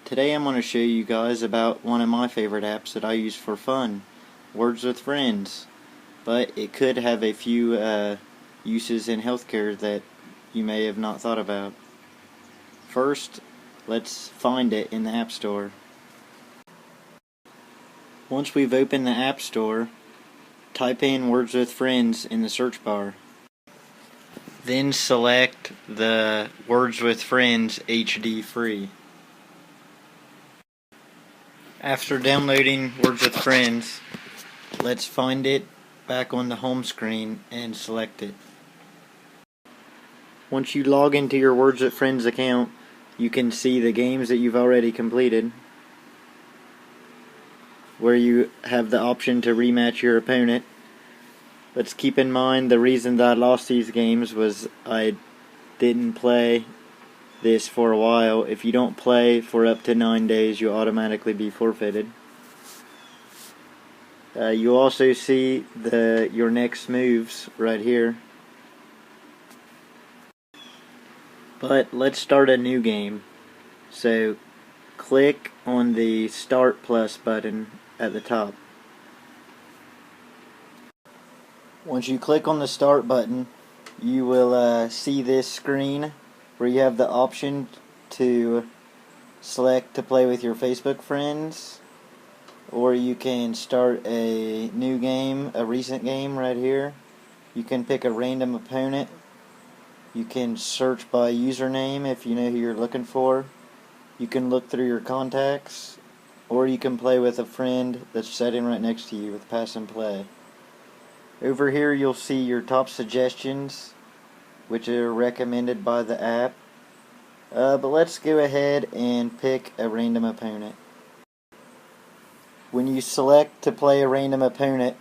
Today I'm going to show you guys about one of my favorite apps that I use for fun, Words with Friends. But it could have a few uses in healthcare that you may have not thought about. First, let's find it in the App Store. Once we've opened the App Store, type in Words with Friends in the search bar. Then select the Words with Friends HD free. After downloading Words with Friends, let's find it back on the home screen and select it. Once you log into your Words with Friends account, you can see the games that you've already completed, where you have the option to rematch your opponent. Let's keep in mind the reason that I lost these games was I didn't play this for a while. If you don't play for up to 9 days, you'll automatically be forfeited. You'll also see your next moves right here. But let's start a new game. So click on the Start Plus button at the top. Once you click on the Start button, you will see this screen where you have the option to select to play with your Facebook friends, or you can start a new game, a recent game right here. You can pick a random opponent. You can search by username if you know who you're looking for. You can look through your contacts, or you can play with a friend that's sitting right next to you with Pass and Play. Over here you'll see your top suggestions, which are recommended by the app. But let's go ahead and pick a random opponent. When you select to play a random opponent,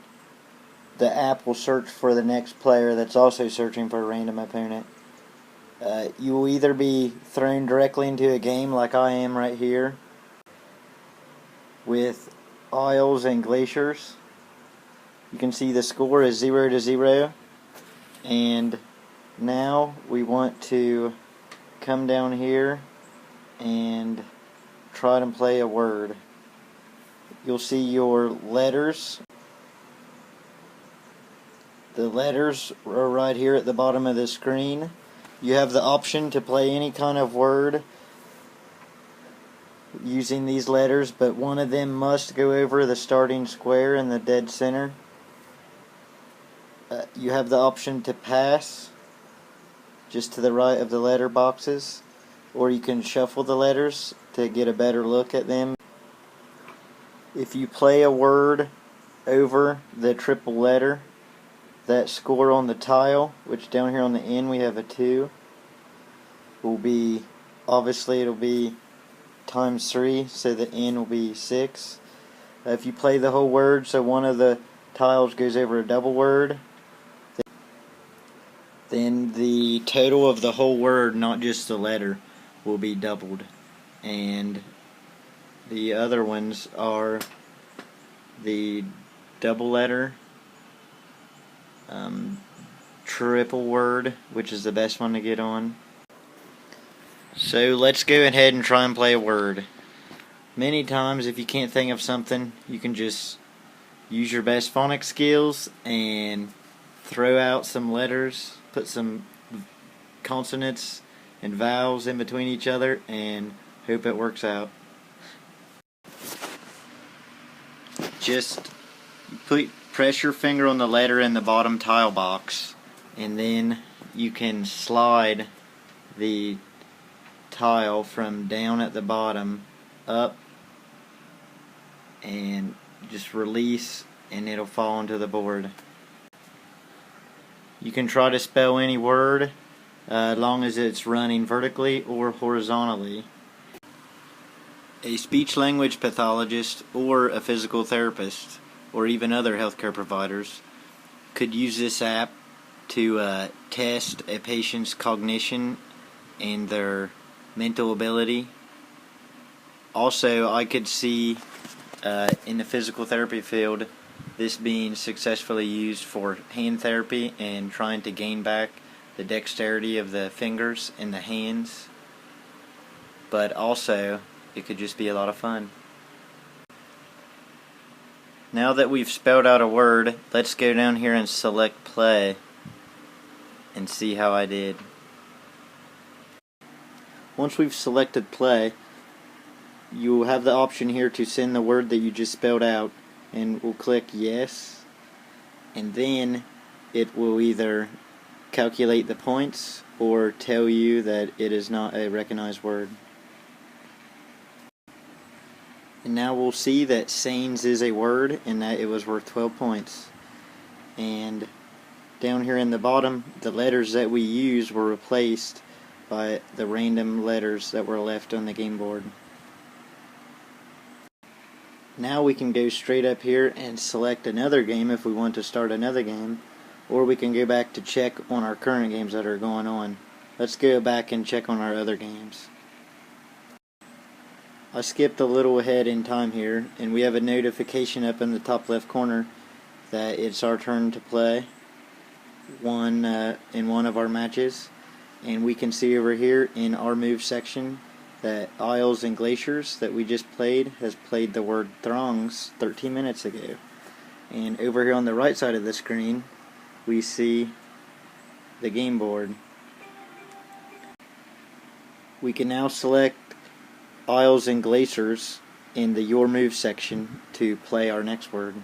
the app will search for the next player that's also searching for a random opponent. You will either be thrown directly into a game like I am right here with Isles and Glaciers. You can see the score is 0-0, and now we want to come down here and try to play a word. You'll see your letters. The letters are right here at the bottom of the screen. You have the option to play any kind of word using these letters, but one of them must go over the starting square in the dead center. You have the option to pass just to the right of the letter boxes, or you can shuffle the letters to get a better look at them. If you play a word over the triple letter, that score on the tile, which down here on the end we have a 2, will be, obviously it'll be times 3, so the n will be 6. If you play the whole word, so one of the tiles goes over a double word, then the total of the whole word, not just the letter, will be doubled. And the other ones are the double letter, triple word, which is the best one to get on. So let's go ahead and try and play a word. Many times, if you can't think of something, you can just use your best phonics skills and throw out some letters, put some consonants and vowels in between each other, and hope it works out. Just press your finger on the letter in the bottom tile box, and then you can slide the tile from down at the bottom up and just release, and it'll fall onto the board. You can try to spell any word as long as it's running vertically or horizontally. A speech-language pathologist or a physical therapist, or even other healthcare providers, could use this app to test a patient's cognition and their mental ability. Also, I could see in the physical therapy field this being successfully used for hand therapy and trying to gain back the dexterity of the fingers and the hands. But also it could just be a lot of fun. Now that we've spelled out a word, let's go down here and select play and see how I did. Once we've selected play, you will have the option here to send the word that you just spelled out, and we'll click yes, and then it will either calculate the points or tell you that it is not a recognized word. And now we'll see that Sains is a word and that it was worth 12 points. And down here in the bottom, the letters that we used were replaced by the random letters that were left on the game board. Now we can go straight up here and select another game if we want to start another game, or we can go back to check on our current games that are going on. Let's go back and check on our other games. I skipped a little ahead in time here, and we have a notification up in the top left corner that it's our turn to play in one of our matches. And we can see over here in our move section that Isles and Glaciers that we just played has played the word Throngs 13 minutes ago. And over here on the right side of the screen we see the game board. We can now select Isles and Glaciers in the Your Move section to play our next word.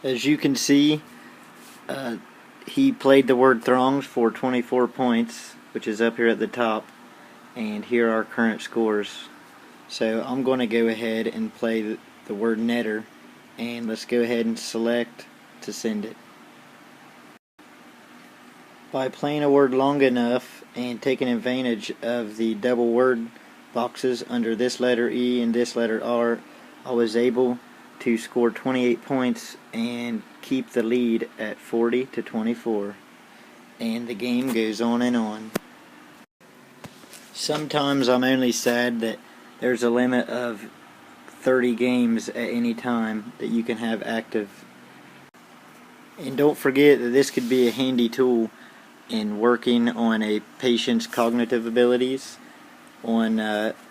As you can see, he played the word Throngs for 24 points, which is up here at the top, and here are our current scores. So I'm going to go ahead and play the word Netter, and let's go ahead and select to send it. By playing a word long enough and taking advantage of the double word boxes under this letter E and this letter R, I was able to score 28 points and keep the lead at 40 to 24. And the game goes on and on. Sometimes I'm only sad that there's a limit of 30 games at any time that you can have active. And don't forget that this could be a handy tool in working on a patient's cognitive abilities, on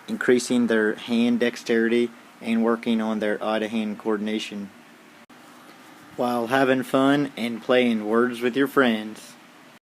increasing their hand dexterity, and working on their eye-to-hand coordination, while having fun and playing words with your friends.